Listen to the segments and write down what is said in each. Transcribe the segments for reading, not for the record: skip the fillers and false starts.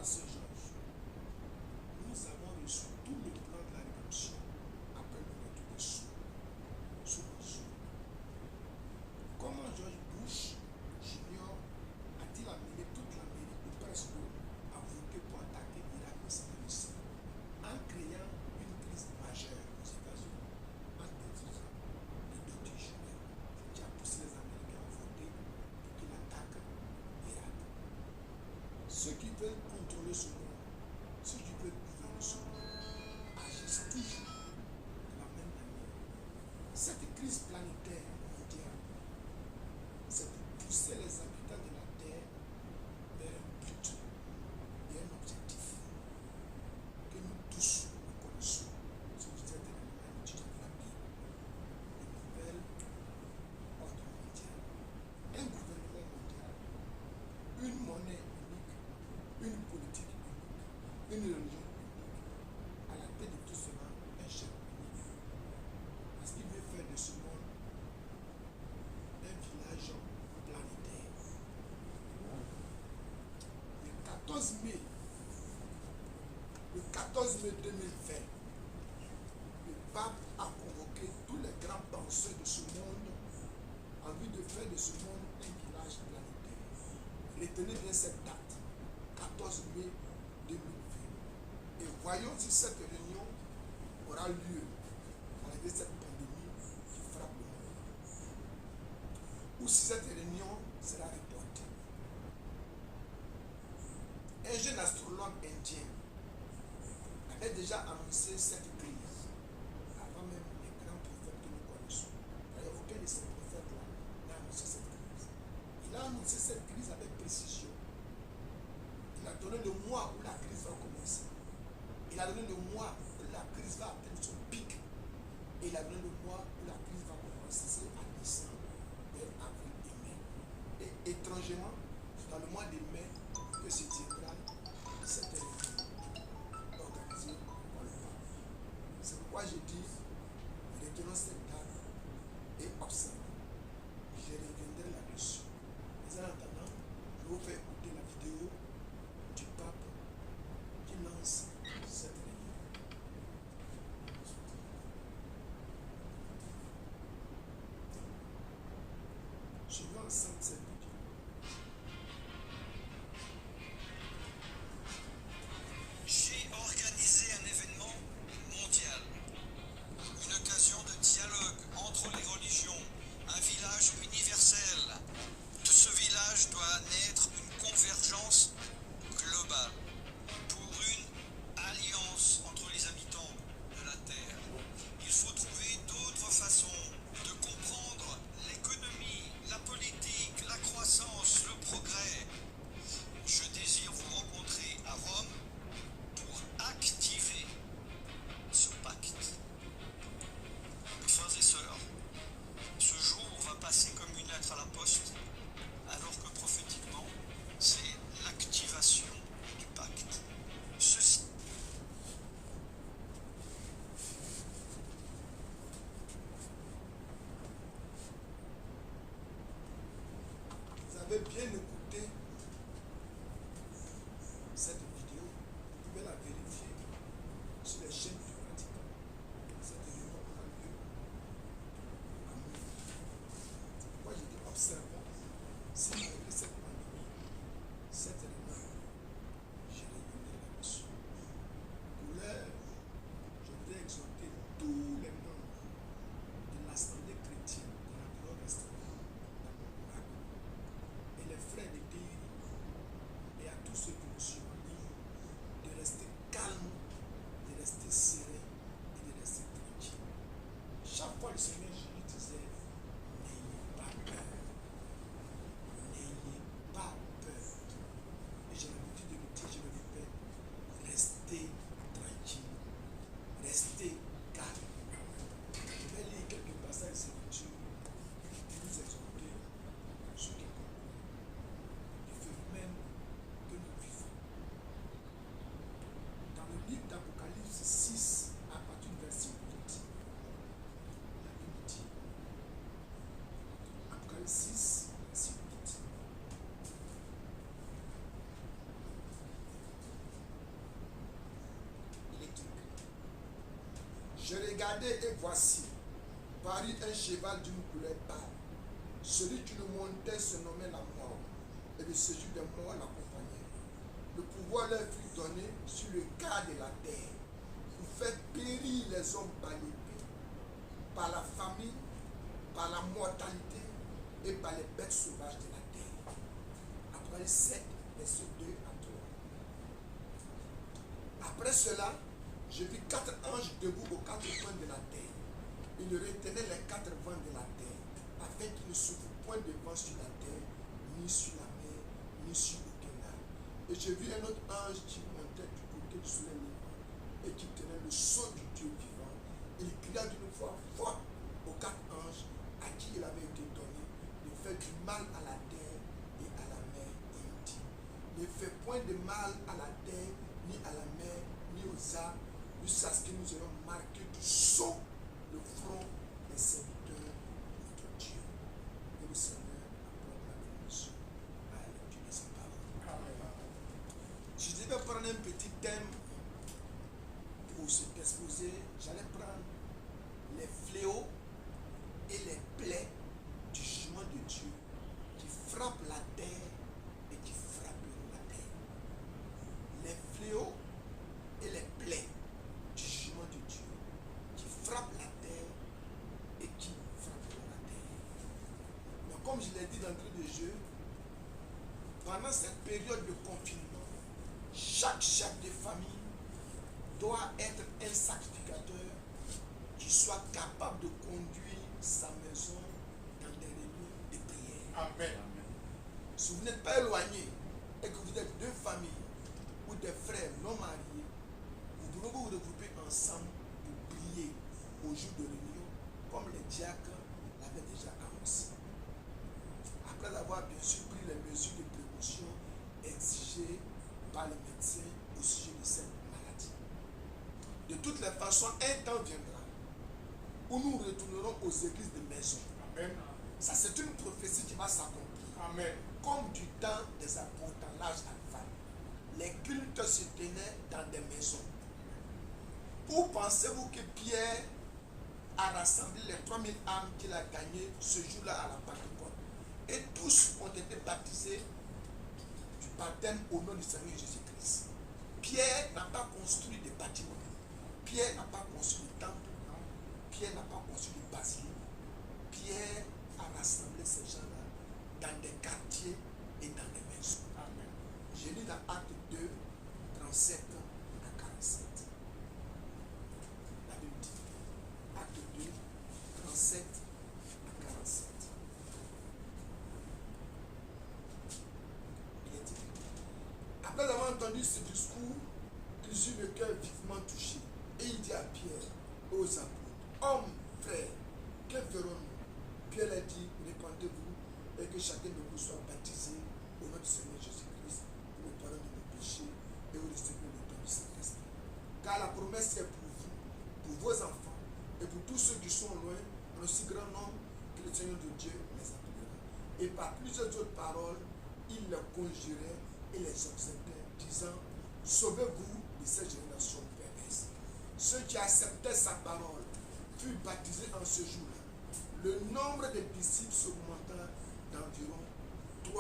Saint-Georges, nous avons reçu tout le plan de la rédemption après le retour de sous Mansour. Comment George Bush Junior a-t-il amené toute l'Amérique ou presque à voter pour attaquer l'Irak et Saddam Hussein en créant une crise majeure aux États-Unis en détruisant le docteur Junior qui a poussé les Américains à voter pour qu'il attaque l'Irak. Ceux qui veulent contrôler ce monde, ceux qui veulent gouverner ce monde, agissent toujours de la même manière. Cette crise planétaire mondiale, c'est pour pousser les habitants de la Terre vers un but et un objectif que nous tous nous connaissons. Si vous êtes un étudiant de la Bible, le nouvel ordre mondial, un gouvernement mondial, une monnaie unique, une politique unique, une religion unique, à la tête de tout cela, un chef unique. Parce qu'il veut faire de ce monde un village planétaire. Le 14 mai 2020, le pape a convoqué tous les grands penseurs de ce monde en vue de faire de ce monde un village planétaire. Retenez bien cette date, 14 mai 2020. Et voyons si cette réunion aura lieu malgré cette pandémie qui frappe le monde. Ou si cette réunion sera reportée. Un jeune astrologue indien avait déjà annoncé cette crise avant même les grands prophètes que nous connaissons. D'ailleurs, aucun de ces prophètes-là n'a annoncé cette crise. Il a annoncé cette crise avec précision. Il a donné le mois où la crise va commencer. Il a donné le mois où la crise va atteindre son pic. Et il a donné le mois où la crise va commencer à descendre vers avril et mai. Et étrangement, c'est dans le mois de mai que se tiendra cette réunion organisée par le pape. C'est pourquoi je dis, retenons cette date et observons. Je reviendrai là-dessus. Mais en attendant, je vous fais écouter la vidéo du pape qui lance cette réunion. Suivons ensemble cette vidéo. J'ai organisé un événement mondial, une occasion de dialogue entre les religions, un village universel. De ce village doit naître une convergence globale pour une alliance entre les habitants de la Terre. Il faut trouver d'autres façons de comprendre l'économie, la politique, la croissance regardez et voici, parut un cheval d'une couleur pâle. Celui qui le montait se nommait la mort, et le séjour des morts l'accompagnait. Le pouvoir leur fut donné sur le quart de la terre, pour faire périr les hommes par l'épée, par la famine, par la mortalité et par les bêtes sauvages de la terre. Après 7, verset 2 à 3. Après cela, je vis 4 anges debout aux 4 coins de la terre. Ils retenaient les 4 vents de la terre, afin qu'il ne souffle point de vent sur la terre, ni sur la mer, ni sur aucun arbre. Et je vis un autre ange qui montait du côté du soleil levant et qui tenait le sceau du Dieu vivant. Il cria d'une voix forte aux 4 anges à qui il avait été donné de faire du mal à la terre et à la mer. Et il dit, ne fais point de mal à la terre, ni à la mer, ni aux arbres, jusqu'à ce que nous ayons marqué du sceau le front des serviteurs de notre Dieu. Que le Seigneur apporte la bénédiction à la lecture de sa parole. Je devais prendre un petit thème pour cet exposé. J'allais prendre les fléaux et les plaies du jugement de Dieu qui frappent la terre et qui frapperont la terre. Les fléaux et les plaies du jugement de Dieu qui frappent la terre et qui frapperont la terre. Mais comme je l'ai dit d'entrée de jeu, pendant cette période de confinement, chaque chef de famille doit être un sacrificateur qui soit capable de conduire sa maison dans des réunions de prière. Amen. Si vous n'êtes pas éloigné et que vous êtes 2 familles ou des frères non mariés, vous pouvez vous regrouper ensemble pour prier au jour de réunion, comme les diacres l'avaient déjà annoncé. Après avoir bien sûr pris les mesures de précaution exigées par les médecins au sujet de cette maladie. De toutes les façons, un temps viendra où nous retournerons aux églises de maison. Amen. Ça, c'est une prophétie qui va s'accomplir. Amen. Comme du temps des apôtres, dans l'âge alpha, les cultes se tenaient dans des maisons. Où pensez-vous que Pierre a rassemblé les 3000 âmes qu'il a gagnées ce jour-là à la Pentecôte? Et tous ont été baptisés du baptême au nom du Seigneur Jésus-Christ. Pierre n'a pas construit des bâtiments. Pierre n'a pas construit de temple. Pierre n'a pas construit de basilique. Pierre a rassemblé ces gens-là dans des quartiers et dans des maisons. Amen. Je lis dans Acte 2, 37 à 47. La Bible dit, Acte 2, 37 à 47. Il est dit, après avoir entendu ce discours, ils eurent le cœur vivement touché. Et il dit à Pierre, aux apôtres, hommes, frères, que ferons-nous? Pierre a dit, répandez-vous et que chacun de vous soit baptisé au nom du Seigneur Jésus-Christ pour le pardon de nos péchés et au recevoir le don du Saint-Esprit. Car la promesse est pour vous, pour vos enfants et pour tous ceux qui sont loin, en aussi grand nombre que le Seigneur de Dieu les appellera. Et par plusieurs autres paroles, il les conjurait et les exhortait, disant, sauvez-vous de cette génération perverse. Ceux qui acceptaient sa parole furent baptisés en ce jour-là. Le nombre de disciples s'augmenta d'environ 3000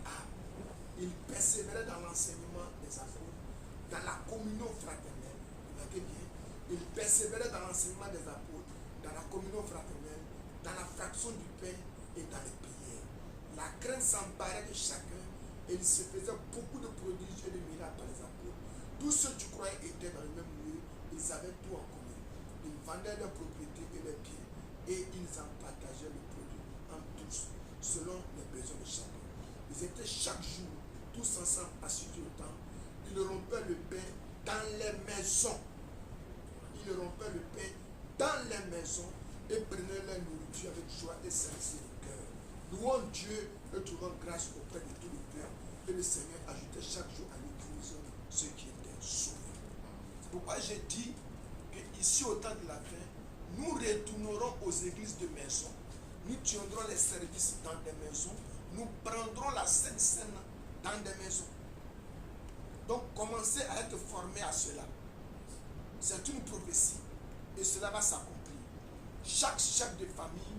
âmes. Ils persévéraient dans l'enseignement des apôtres, dans la communion fraternelle. Remarquez bien, ils persévéraient dans l'enseignement des apôtres, dans la communion fraternelle, dans la fraction du pain et dans les prières. La crainte s'emparait de chacun et il se faisait beaucoup de prodiges et de miracles par les apôtres. Tous ceux qui croyaient étaient dans le même lieu, ils avaient tout en commun. Ils vendaient leurs propriétés et leurs biens et ils en partageaient le produit en tous, selon les besoins de chacun. Ils étaient chaque jour tous ensemble assis au temple. Ils rompaient le pain dans les maisons. Ils rompaient le pain dans les maisons et prenaient leur nourriture avec joie et sincérité de cœur. Louons Dieu et trouvons grâce auprès de tout le peuple. Et le Seigneur ajoutait chaque jour à l'église ceux qui étaient sauvés. C'est pourquoi j'ai dit qu'ici au temps de la fin, nous retournerons aux églises de maison. Nous tiendrons les services dans des maisons. Nous prendrons la Sainte Seine dans des maisons. Donc commencez à être formés à cela. C'est une prophétie. et cela va s'accomplir. Chaque chef de famille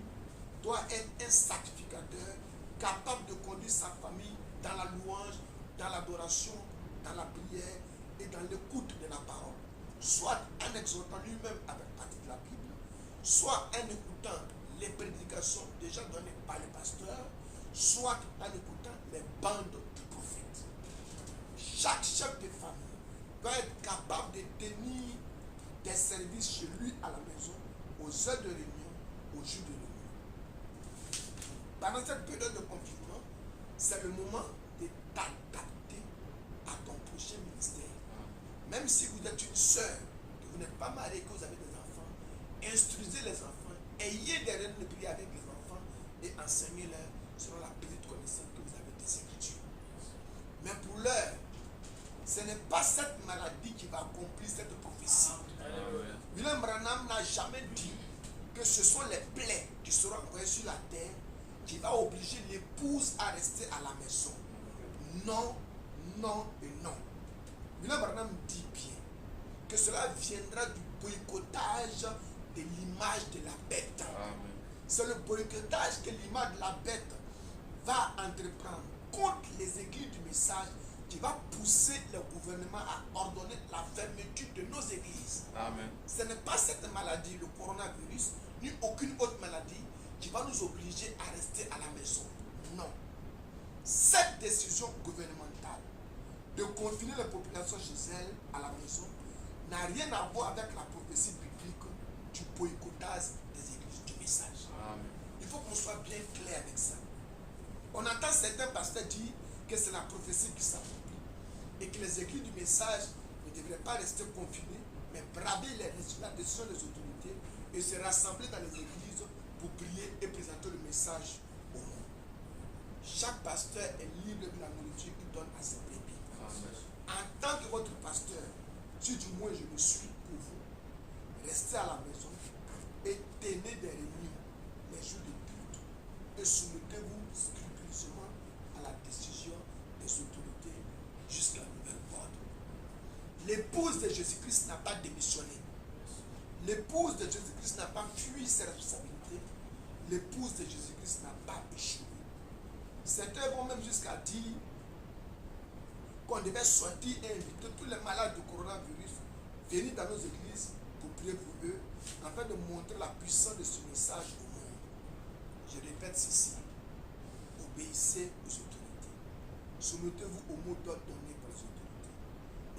doit être un sacrificateur capable de conduire sa famille dans la louange, dans l'adoration, dans la prière et dans l'écoute de la parole. Soit en exhortant lui-même avec partie de la Bible, soit en écoutant les prédications déjà données par les pasteurs, soit en écoutant les bandes du prophète. Chaque chef de famille doit être capable de tenir des services chez lui à la maison, aux heures de réunion, aux jours de réunion. Pendant cette période de confinement, c'est le moment de t'adapter à ton prochain ministère. Même si vous êtes une sœur, que vous n'êtes pas mariée, que vous avez des enfants, instruisez les enfants, ayez des réunions de prière avec les enfants et enseignez-leur selon la petite connaissance que vous avez des Écritures. Mais pour l'heure, ce n'est pas cette maladie qui va accomplir cette prophétie. William Branham n'a jamais dit que ce sont les plaies qui seront envoyées sur la terre qui va obliger l'épouse à rester à la maison. Non, non et non. William Branham dit bien que cela viendra du boycottage de l'image de la bête. C'est le boycottage que l'image de la bête va entreprendre contre les églises du message qui va pousser le gouvernement à ordonner la fermeture de nos églises. Amen. Ce n'est pas cette maladie, le coronavirus, ni aucune autre maladie qui va nous obliger à rester à la maison. Non. Cette décision gouvernementale de confiner la population chez elle à la maison n'a rien à voir avec la prophétie biblique du boycottage des églises du message. Amen. Il faut qu'on soit bien clair avec ça. On entend certains pasteurs dire que c'est la prophétie qui s'accomplit et que les églises du message ne devraient pas rester confinées, mais braver la décision des autorités et se rassembler dans les églises pour prier et présenter le message au monde. Chaque pasteur est libre de la nourriture qu'il donne à ses brebis. En tant que votre pasteur, si du moins je me suis pour vous, restez à la maison et tenez des réunions les jours de culte et soumettez-vous scrupuleusement à la décision des autorités jusqu'à nouvel ordre. L'épouse de Jésus-Christ n'a pas démissionné. L'épouse de Jésus-Christ n'a pas fui ses responsabilités. L'épouse de Jésus-Christ n'a pas échoué. Certains vont même jusqu'à dire qu'on devait sortir et inviter tous les malades du coronavirus venir dans nos églises pour prier pour eux, afin de montrer la puissance de ce message au monde. Je répète ceci. Obéissez aux autorités. Soumettez-vous aux mots d'ordre donnés par les autorités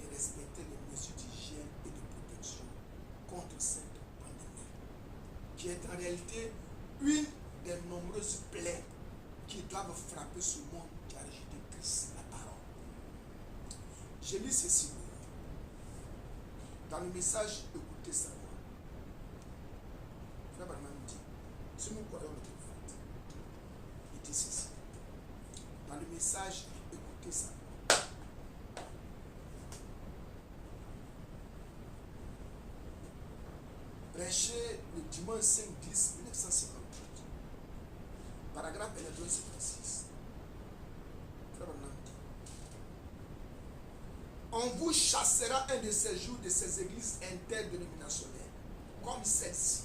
et respectez les mesures d'hygiène et de protection contre cette pandémie, qui est en réalité une des nombreuses plaies qui doivent frapper ce monde qui a rejeté Christ, la parole. Je lis ceci dans le message écoutez sa voix. Frère Branham dit, si nous croyons le prophète, il dit ceci. Dans le message écoutez sa voix. Prêché le dimanche 5-10-1958. Paragraphe 11-56. Frère Branham dit, on vous chassera un de ces jours de ces églises interdénominationnelles, comme celle-ci.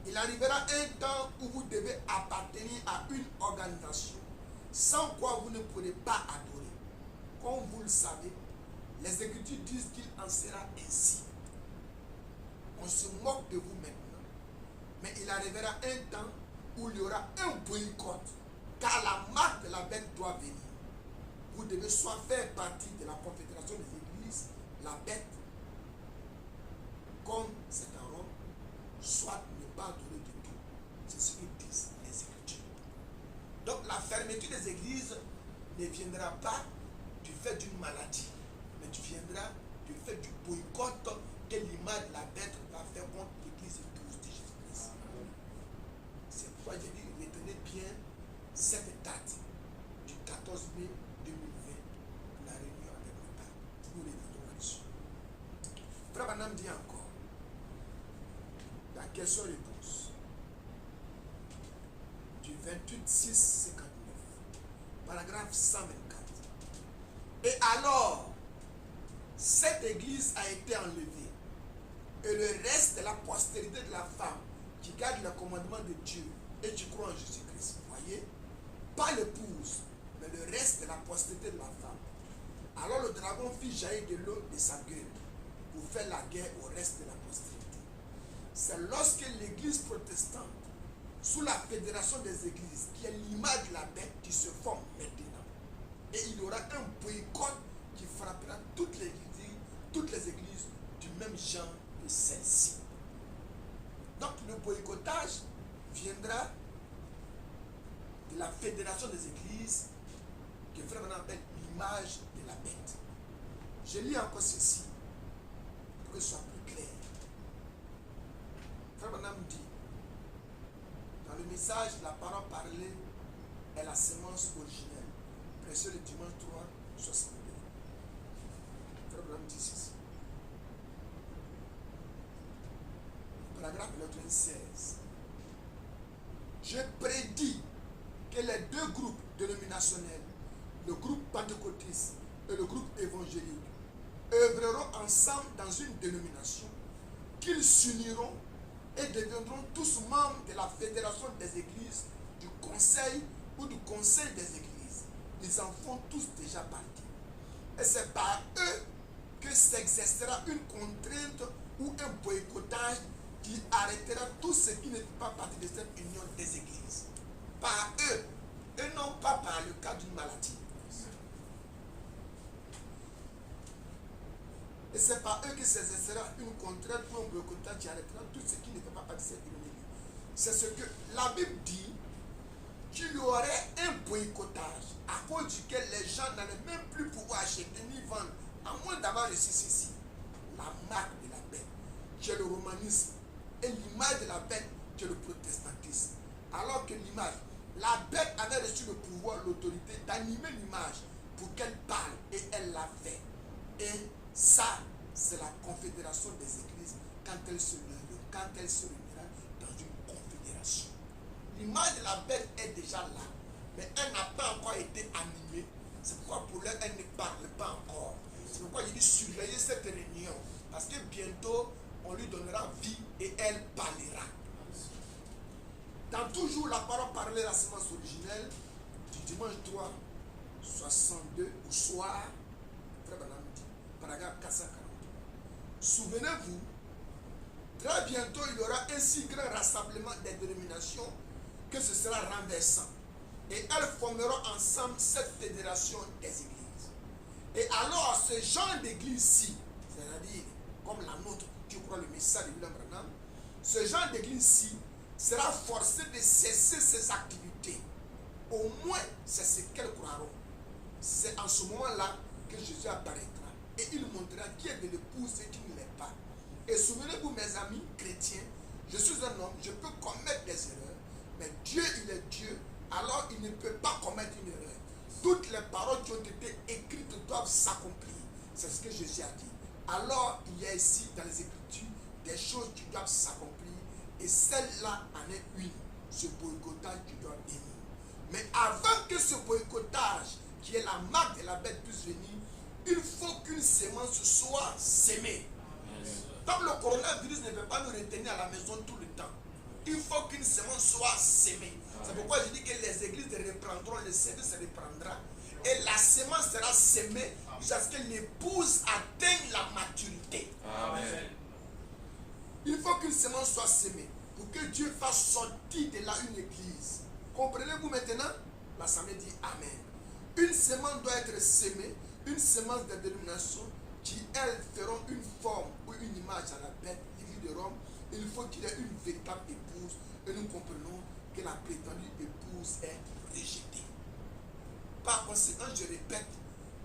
Il arrivera un temps où vous devez appartenir à une organisation, sans quoi vous ne pourrez pas adorer. Comme vous le savez, les Écritures disent qu'il en sera ainsi. On se moque de vous maintenant, mais il arrivera un temps où il y aura un boycott, car la marque de la bête doit venir. Vous devez soit faire partie de la confédération des églises, la bête, comme c'est en Rome, soit ne pas adorer du tout. C'est ce que disent les Écritures. Donc la fermeture des églises ne viendra pas du fait d'une maladie, mais viendra du fait du boycott que l'image de la bête va faire contre l'église épouse de Jésus-Christ. C'est pourquoi j'ai dit, retenez bien cette date du 14 mai 2020, la réunion avec le pape. Nous reviendrons là-dessus. Frère Branham dit encore, la question-réponse du 28-6-59, paragraphe 124. Et alors, cette église a été enlevée et le reste de la postérité de la femme qui garde le commandement de Dieu et qui croit en Jésus-Christ. Vous voyez? Pas l'épouse, mais le reste de la postérité de la femme. Alors le dragon fit jaillir de l'eau de sa gueule pour faire la guerre au reste de la postérité. C'est lorsque l'église protestante, sous la fédération des églises, qui est l'image de la bête, qui se forme maintenant. Et il y aura un boycott qui frappera toutes les églises du même genre que celle-ci. Donc le boycottage viendra de la fédération des églises, que Frère Branham appelle l'image de la bête. Je lis encore ceci, pour que ce soit plus clair. Frère Branham dit, dans le message, la parole parlée est la semence originelle. Précieux le dimanche 3, 62. Frère Branham dit ceci. Paragraphe 96. Je prédis que les deux groupes dénominationnels, le groupe pentecôtiste et le groupe évangélique, œuvreront ensemble dans une dénomination, qu'ils s'uniront et deviendront tous membres de la fédération des églises, du conseil ou du conseil des églises. Ils en font tous déjà partie. Et c'est par eux que s'exercera une contrainte ou un boycottage qui arrêtera tout ce qui ne fait pas partie de cette union des églises. Par eux, et non pas par le cas d'une maladie. Et c'est par eux que s'exercera une contrainte ou un boycottage qui arrêtera tout ce qui ne fait pas partie de cette union. C'est ce que la Bible dit, qu'il y aurait un boycottage à cause duquel les gens n'allaient même plus pouvoir acheter ni vendre, à moins d'avoir reçu ceci, la marque de la bête, qui est le romanisme, et l'image de la bête, qui est le protestantisme. Alors que l'image, la bête avait reçu le pouvoir, l'autorité d'animer l'image pour qu'elle parle, et elle l'a fait. Et ça, c'est la confédération des églises quand elle se réunira dans une confédération. L'image de la bête est déjà là, mais elle n'a pas encore été animée. C'est pourquoi pour elle, elle ne parle pas encore. C'est pourquoi il dit surveiller cette réunion, parce que bientôt, on lui donnera vie et elle parlera. Dans toujours la parole parlée, la semence originelle, du dimanche 3, 62, au soir, Frère Branham dit, paragraphe 443. Souvenez-vous, très bientôt il y aura un si grand rassemblement des dénominations que ce sera renversant. Et elles formeront ensemble cette fédération des églises. Et alors, ce genre d'église-ci, c'est-à-dire comme la nôtre, qui croit le message de William Branham, ce genre d'église-ci sera forcé de cesser ses activités. Au moins, c'est ce qu'elles croiront. C'est en ce moment-là que Jésus apparaîtra. Et il montrera qui est de l'épouse et qui ne l'est pas. Et souvenez-vous, mes amis chrétiens, je suis un homme, je peux commettre des erreurs, mais Dieu, il est Dieu, alors il ne peut pas commettre une erreur. Toutes les paroles qui ont été écrites doivent s'accomplir. C'est ce que Jésus a dit. Alors, il y a ici, dans les Écritures, des choses qui doivent s'accomplir. Et celle-là en est une, ce boycottage qui doit venir. Mais avant que ce boycottage, qui est la marque de la bête, puisse venir, il faut qu'une semence soit sémée. Donc le coronavirus ne peut pas nous retenir à la maison tout le temps. Il faut qu'une semence soit sémée. C'est pourquoi je dis que les églises reprendront, le service se reprendra. Et la semence sera sémée jusqu'à ce que l'épouse atteigne la maturité. Amen. Il faut qu'une semence soit sémée pour que Dieu fasse sortir de là une église. Comprenez-vous maintenant? L'Assemblée dit Amen. Une semence doit être sémée, une semence de dénomination qui, elles, feront une forme ou une image à la bête, l'église de Rome. Il faut qu'il y ait une véritable épouse. Et nous comprenons que la prétendue épouse est rejetée. Par conséquent, je répète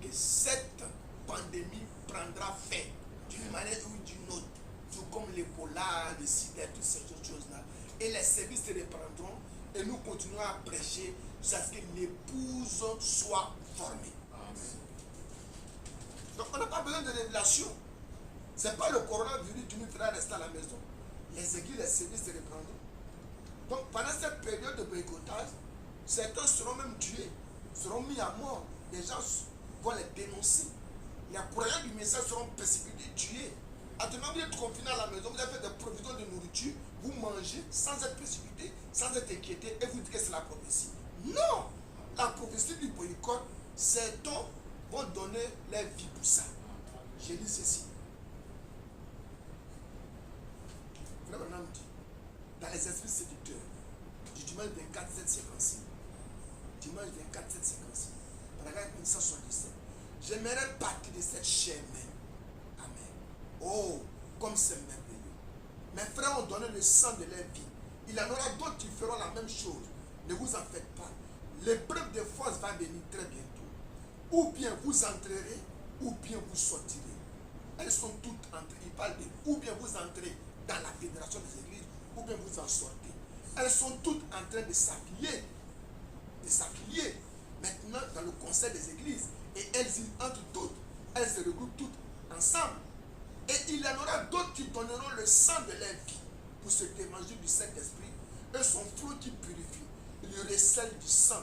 que cette pandémie prendra fin d'une manière ou d'une autre, tout comme l'Ebola, le sida, toutes ces autres choses-là. Et les services se reprendront et nous continuerons à prêcher jusqu'à ce que l'épouse soit formée. Amen. Donc on n'a pas besoin de révélation. Ce n'est pas le coronavirus qui nous fera rester à la maison. Les églises, les services se reprendront. Donc pendant cette période de boycottage, certains seront même tués, seront mis à mort. Les gens vont les dénoncer. Les croyants du message seront persécutés, tués. Actuellement, vous êtes confiné à la maison, vous avez fait des provisions de nourriture, vous mangez sans être précipité, sans être inquiété, et vous dites que c'est la prophétie. Non! La prophétie du boycott, ces dons vont donner leur vie pour ça. J'ai dit ceci. Frère Branham dit, dans les esprits séducteurs, du dimanche 24, 756, dimanche 24, 756, paragraphe 1977, j'aimerais partir de cette chair même. Amen. Oh, comme c'est merveilleux. Mes frères ont donné le sang de leur vie. Il y en aura d'autres qui feront la même chose. Ne vous en faites pas. L'épreuve de force va venir très bientôt. Ou bien vous entrerez, ou bien vous sortirez. Elles sont toutes entrées. Il parle de ou bien vous entrez dans la fédération des églises, ou bien vous en sortez. Elles sont toutes en train de s'affilier. De s'affilier maintenant dans le conseil des églises. Et elles y entrent toutes. Elles se regroupent toutes ensemble. Et il y en aura d'autres qui donneront le sang de leur vie pour cet évangile du Saint-Esprit. Et son flot qui purifie. Il y recèle du sang.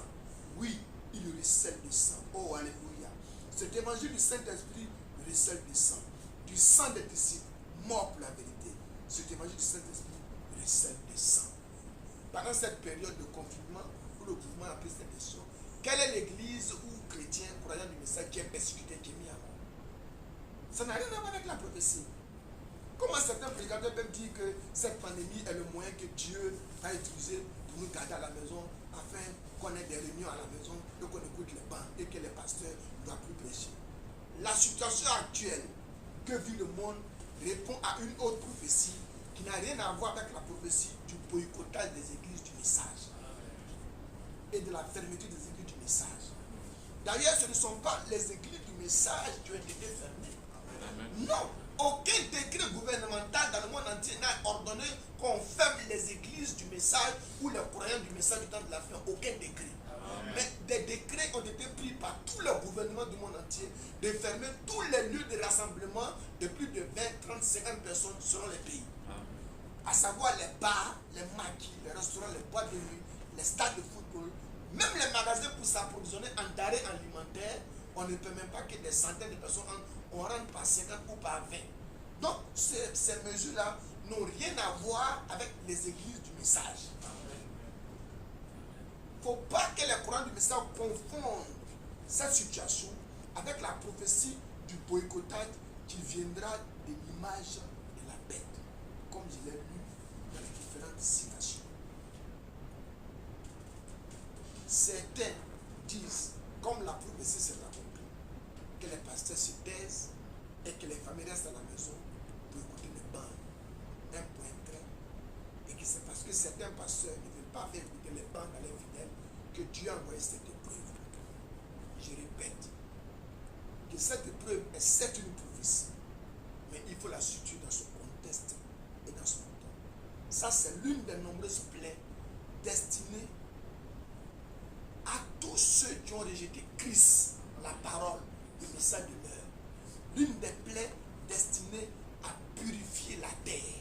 Oui, il y recèle du sang. Oh, alléluia. Cet évangile du Saint-Esprit recèle du sang. Du sang des disciples, morts pour la vérité. Cet évangile du Saint-Esprit recèle du sang. Pendant cette période de confinement, où le mouvement a pris cette décision, quelle est l'église ou chrétien, croyant du message, qui est persécuté, qui est mis à mort? Ça n'a rien à voir avec la prophétie. Comment certains prédicateurs peuvent dire que cette pandémie est le moyen que Dieu a utilisé pour nous garder à la maison, afin qu'on ait des réunions à la maison et qu'on écoute les bancs et que les pasteurs ne doivent plus prêcher? La situation actuelle que vit le monde répond à une autre prophétie qui n'a rien à voir avec la prophétie du boycottage des églises du message et de la fermeture des églises du message. D'ailleurs, ce ne sont pas les églises du message qui ont été fermées. Non, aucun décret gouvernemental dans le monde entier n'a ordonné qu'on ferme les églises du message ou les croyants du message du temps de la fin. Aucun décret. Mais des décrets ont été pris par tous les gouvernements du monde entier de fermer tous les lieux de rassemblement de plus de 20, 30, 50 personnes selon les pays. À savoir les bars, les maquis, les restaurants, les boîtes de nuit, les stades de football, même les magasins pour s'approvisionner en denrées alimentaires. On ne peut même pas que des centaines de personnes on rentre par 50 ou par 20. Donc, ces mesures-là n'ont rien à voir avec les églises du message. Il ne faut pas que les courants du message confondent cette situation avec la prophétie du boycottage qui viendra de l'image de la bête, comme je l'ai lu dans les différentes citations. Certains disent, comme la prophétie s'est accomplie, que les pasteurs se taisent et que les familles restent à la maison pour écouter les bancs, un point très, et que c'est parce que certains pasteurs ne veulent pas faire écouter les bancs dans les fidèles que Dieu a envoyé cette épreuve. Je répète, que cette épreuve est certes une prophétie, mais il faut la situer dans son contexte et dans son temps. Ça, c'est l'une des nombreuses plaies destinées à tous ceux qui ont rejeté Christ, la parole, le message de l'heure. L'une des plaies destinées à purifier la terre.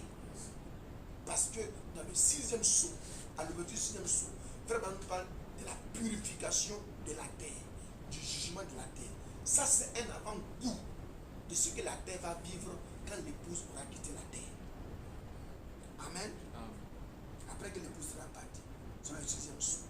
Parce que dans le 6e sceau, à l'ouverture du 6e sceau, Frère Branham parle de la purification de la terre, du jugement de la terre. Ça, c'est un avant-goût de ce que la terre va vivre quand l'épouse aura quitté la terre. Amen. Après que l'épouse sera partie, c'est le 6e sceau.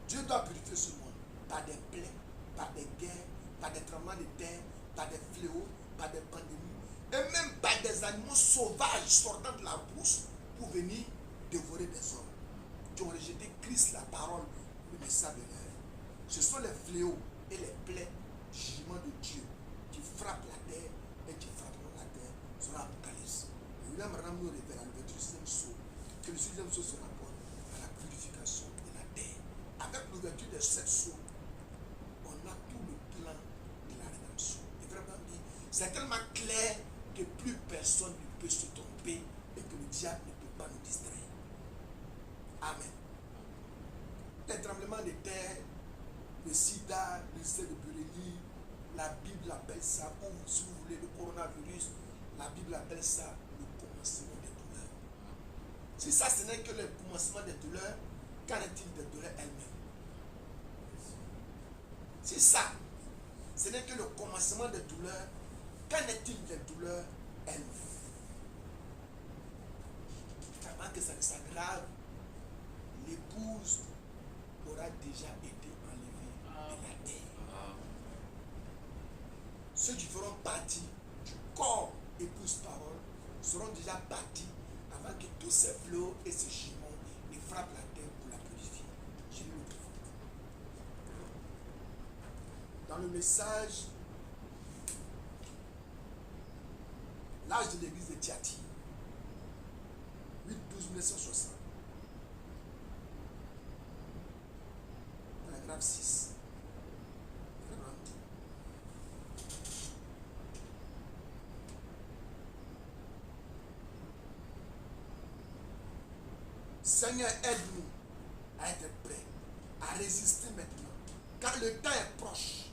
Dieu doit purifier ce monde par des plaies, par des guerres, par des tremblements de terre, par des fléaux, par des pandémies, et même par des animaux sauvages sortant de la brousse pour venir dévorer des hommes qui ont rejeté Christ, la parole, le message de l'heure. Ce sont les fléaux et les plaies du jugement de Dieu qui frappent la terre et qui frapperont la terre sur l'Apocalypse. Et William Branham nous révèle à l'ouverture du 6e sceau que le 6e sceau se rapporte à la purification de la terre. Avec l'ouverture de 7 sceaux, on a tout le plan de la rédemption. Et vraiment dit, c'est tellement clair que plus personne ne peut se tromper et que le diable ne peut pas nous distraire. Amen. Les tremblements de terre, le sida, le sel de Burélie, la Bible appelle ça, ou si vous voulez, le coronavirus, la Bible appelle ça le commencement des douleurs. Si ça, ce n'est que le commencement des douleurs, qu'en est-il des douleurs elles-mêmes? Si ça, ce n'est que le commencement des douleurs, qu'en est-il des douleurs elles-mêmes? que ça ne s'aggrave, l'épouse aura déjà été enlevée de la terre. Ceux qui feront partie du corps épouse-parole seront déjà partis avant que tous ces flots et ces jugements ne frappent la terre pour la purifier. J'ai lu l'autre fois. Dans le message, l'âge de l'église de Thyatire, 8-12-1960, paragraphe 6. Seigneur, aide-nous à être prêts, à résister maintenant, car le temps est proche.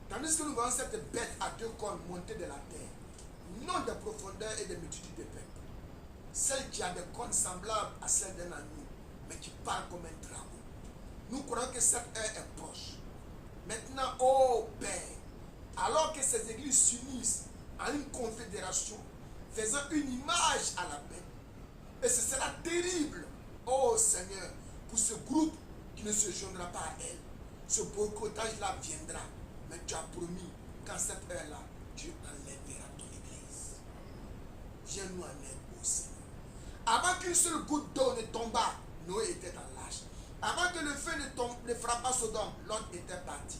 Tandis que nous voyons cette bête à deux cornes monter de la terre, non de profondeur et de multitude de peuples, celle qui a des cornes semblables à celles d'un agneau, mais qui parle comme un dragon. Nous croyons que cette heure est proche. Maintenant, ô Père, alors que ces églises s'unissent en une confédération, faisant une image à la bête, et ce sera terrible, ô Seigneur, pour ce groupe qui ne se joindra pas à elle. Ce boycottage-là viendra, mais tu as promis qu'en cette heure-là, Dieu enlèvera ton église. Viens-nous en aide, ô Seigneur. Avant qu'une seule goutte d'eau ne tombât, Noé était dans l'âge. Avant que le feu ne frappât Sodome, Lot était parti.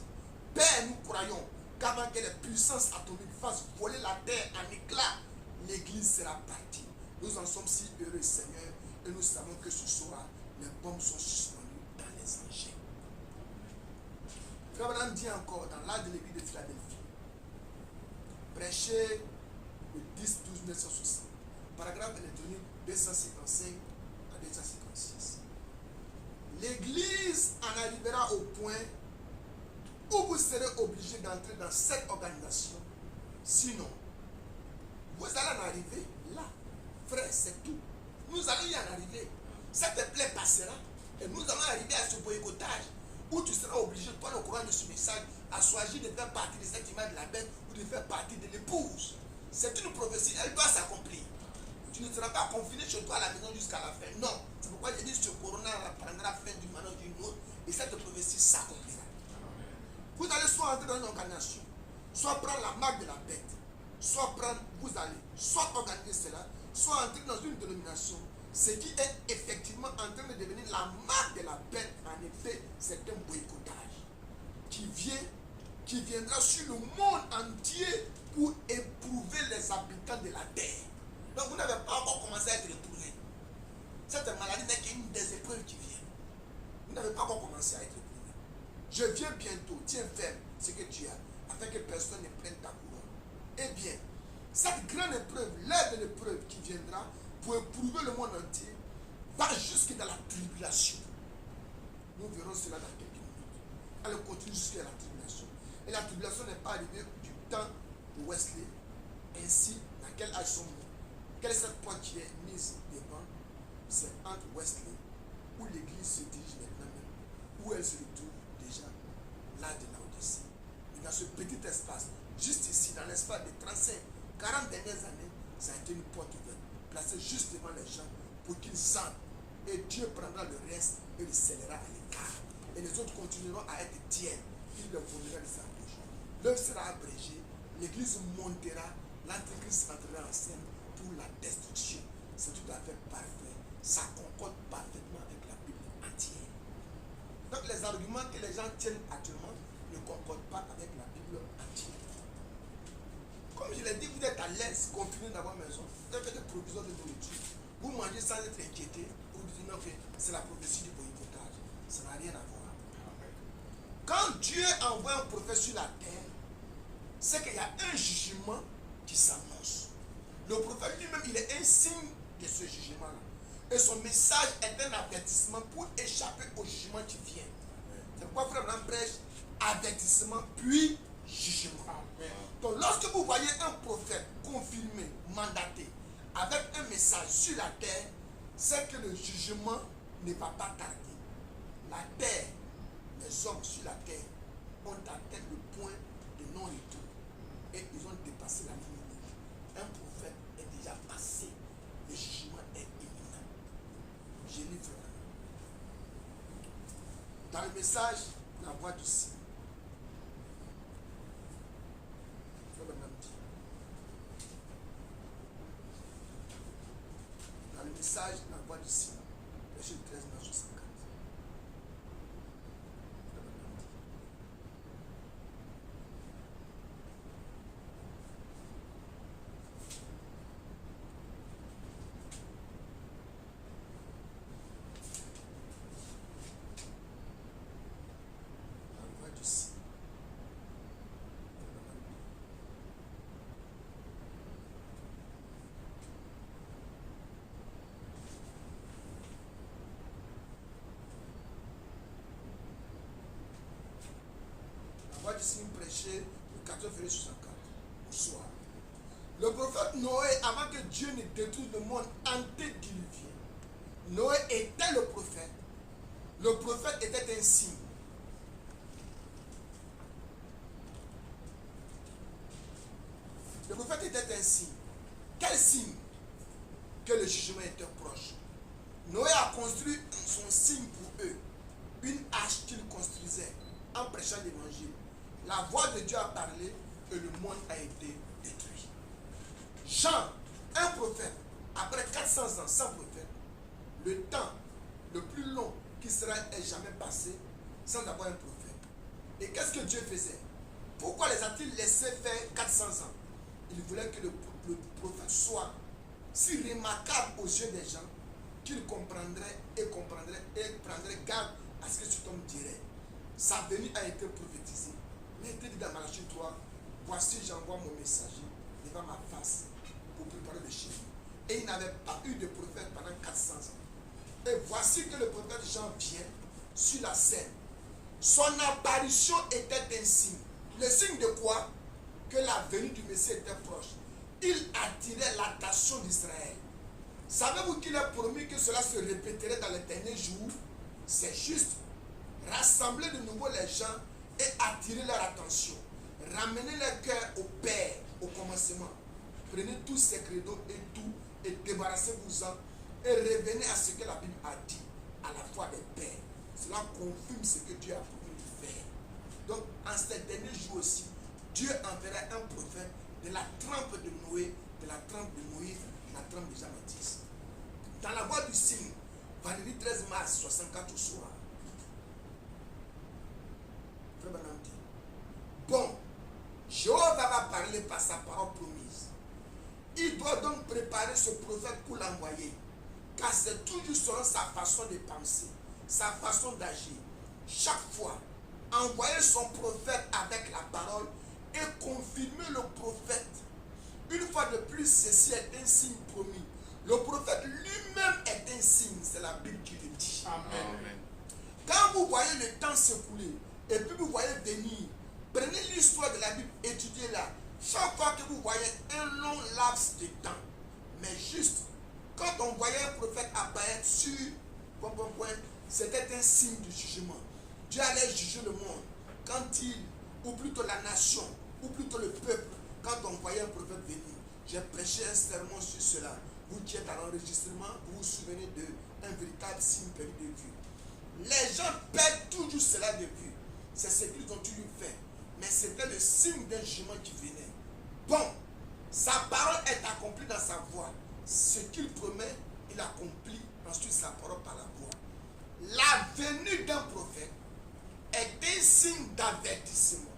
Père, nous croyons qu'avant que les puissances atomiques fassent voler la terre en éclats, l'église sera partie. Nous en sommes si heureux, Seigneur, et nous savons que ce soir, les bombes sont suspendues dans les engins. Frère Branham dit encore dans l'âge de l'église de Philadelphie, prêché le 10-12-1960, paragraphe électronique 255 à 256. L'église en arrivera au point où vous serez obligé d'entrer dans cette organisation. Sinon, vous allez en arriver là. Frère, c'est tout. Nous allons y en arriver. Cette plaie passera et nous allons arriver à ce boycottage où tu seras obligé, toi le courant de ce message, à choisir de faire partie de cette image de la bête ou de faire partie de l'épouse. C'est une prophétie, elle doit s'accomplir. Tu ne seras pas confiné chez toi à la maison jusqu'à la fin. Non. C'est pourquoi j'ai dit que ce corona prendra fin d'une manière ou d'une autre et cette prophétie s'accomplira. Vous allez soit entrer dans une organisation, soit prendre la marque de la bête, soit prendre, vous allez soit organiser cela, soit entrer dans une dénomination, ce qui est effectivement en train de devenir la marque de la bête. En effet, c'est un boycottage qui viendra sur le monde entier pour éprouver les habitants de la terre. Donc vous n'avez pas encore commencé à être éprouvé. Cette maladie n'est qu'une des épreuves qui viennent. Vous n'avez pas encore commencé à être éprouvé. Je viens bientôt, tiens ferme ce que tu as, afin que personne ne prenne ta couronne. Eh bien, cette grande épreuve, l'heure de l'épreuve qui viendra pour éprouver le monde entier, va jusque dans la tribulation. Nous verrons cela dans quelques minutes. Elle continue jusqu'à la tribulation. Et la tribulation n'est pas arrivée du temps de Wesley. Ainsi, dans quel âge sommes-nous? Quelle est cette porte qui est mise devant? C'est entre Wesley, où l'église se dirige maintenant même, où elle se retrouve déjà, l'âge de l'Odyssée. Et dans ce petit espace, juste ici, dans l'espace de 35, 40 dernières années, ça a été une porte ouverte, placée juste devant les gens pour qu'ils entrent. Et Dieu prendra le reste et le scellera à l'écart. Et les autres continueront à être tiers. Il leur fournira de sa bouche. L'œuvre sera abrégée, l'église montera, l'antéchrist entrera en scène pour la destruction. C'est tout à fait parfait. Ça concorde parfaitement avec la Bible entière. Donc les arguments que les gens tiennent actuellement ne concordent pas avec la Bible entière. Comme je l'ai dit, vous êtes à l'aise, confiné dans votre maison. Vous avez des provisions de nourriture. Vous mangez sans être inquiété. Vous dites non, c'est la prophétie du boycottage. Ça n'a rien à voir. Quand Dieu envoie un prophète sur la terre, c'est qu'il y a un jugement qui s'annonce. Le prophète lui-même, il est un signe de ce jugement-là. Et son message est un avertissement pour échapper au jugement qui vient. C'est pourquoi frère Branham prêche avertissement puis jugement. Donc lorsque vous voyez un prophète confirmé, mandaté, avec un message sur la terre, c'est que le jugement ne va pas tarder. La terre, les hommes sur la terre ont atteint le point de non-retour et ils ont dépassé la ligne rouge. Un prophète est déjà passé, le jugement est imminent. le message, la voix du signe. Dans le message, la voix du signe. Verset 13, 64. voix du signe prêché le 14 février 64 au soir. Le prophète Noé, avant que Dieu ne détruise le monde antédiluvien, Noé était le prophète. Le prophète était un signe. Le prophète était un signe. Quel signe? Que le jugement était proche. Noé a construit son signe pour eux. Une hache qu'il construisait en prêchant l'évangile. La voix de Dieu a parlé et le monde a été détruit. Jean, un prophète, après 400 ans sans prophète, le temps le plus long qu'Israël ait jamais passé sans avoir un prophète. Et qu'est-ce que Dieu faisait? Pourquoi les a-t-il laissés faire 400 ans? Il voulait que le prophète soit si remarquable aux yeux des gens qu'il comprendrait et prendrait garde à ce que cet homme dirait. Sa venue a été prophétisée. Il a été dit dans Malachie 3, voici j'envoie mon messager devant ma face pour préparer le chemin. Et il n'avait pas eu de prophète pendant 400 ans. Et voici que le prophète Jean vient sur la scène. Son apparition était un signe. Le signe de quoi? Que la venue du Messie était proche. Il attirait l'attention d'Israël. Savez-vous qu'il a promis que cela se répéterait dans les derniers jours? C'est juste. Rassembler de nouveau les gens et attirer leur attention. Ramener leur cœur au Père, au commencement. Prenez tous ces credos et tout, et débarrassez-vous-en, et revenez à ce que la Bible a dit, à la foi des pères. Cela confirme ce que Dieu a promis de faire. Donc, en ces derniers jours aussi, Dieu enverra un prophète de la trempe de Noé, de la trempe de Moïse, de la trempe de Jean-Baptiste. Dans la voix du signe, vendredi 13 mars 64 au soir. Bon, Jéhovah va parler par sa parole promise. Il doit donc préparer ce prophète pour l'envoyer. Car c'est toujours selon sa façon de penser, sa façon d'agir. Chaque fois, envoyer son prophète avec la parole et confirmer le prophète. Une fois de plus, ceci est un signe promis. Le prophète lui-même est un signe, c'est la Bible qui le dit. Amen. Quand vous voyez le temps s'écouler, et puis vous voyez venir, prenez l'histoire de la Bible, étudiez-la. Chaque fois que vous voyez un long laps de temps, mais juste, quand on voyait un prophète apparaître sur c'était un signe du jugement. Dieu allait juger le monde. Quand il, ou plutôt la nation, ou plutôt le peuple, quand on voyait un prophète venir. J'ai prêché un sermon sur cela. Vous qui êtes à l'enregistrement, vous vous souvenez d'un véritable signe perdu de vue. Les gens perdent toujours cela de vue. C'est ce qu'ils ont toujours fait. Mais c'était le signe d'un jugement qui venait. Bon, sa parole est accomplie dans sa voix. Ce qu'il promet, il accomplit ensuite sa parole par la voix. La venue d'un prophète est un signe d'avertissement.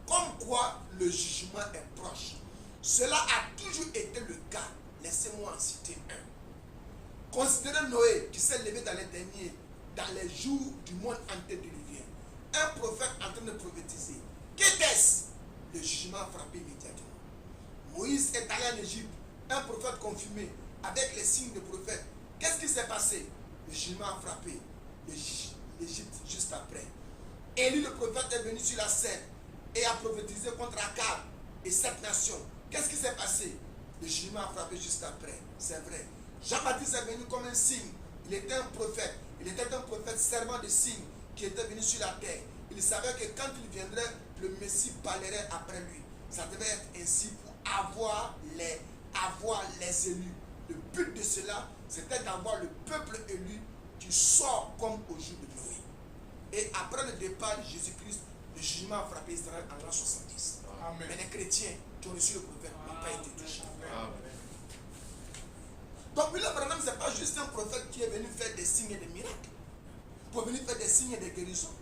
Comme quoi le jugement est proche. Cela a toujours été le cas. Laissez-moi en citer un. Considérez Noé qui s'est levé dans les jours du monde antédiluvien. Un prophète en train de prophétiser. Qu'était-ce? Le jugement a frappé immédiatement. Moïse est allé en Égypte, un prophète confirmé, avec les signes de prophète. Qu'est-ce qui s'est passé? Le jugement a frappé l'Égypte juste après. Élie le prophète est venu sur la scène et a prophétisé contre Akab et cette nation. Qu'est-ce qui s'est passé? Le jugement a frappé juste après. C'est vrai. Jean-Baptiste est venu comme un signe. Il était un prophète. Il était un prophète servant de signes qui était venu sur la terre. Il savait que quand il viendrait, le Messie parlerait après lui. Ça devait être ainsi pour avoir les élus. Le but de cela, c'était d'avoir le peuple élu qui sort comme au jour de Noé. Et après le départ de Jésus-Christ, le jugement a frappé Israël en l'an 70. Amen. Mais les chrétiens qui ont reçu le prophète n'ont pas été touchés. Amen. Donc William Branham, ce n'est pas juste un prophète qui est venu faire des signes et des miracles, pour venir faire des signes et des guérisons.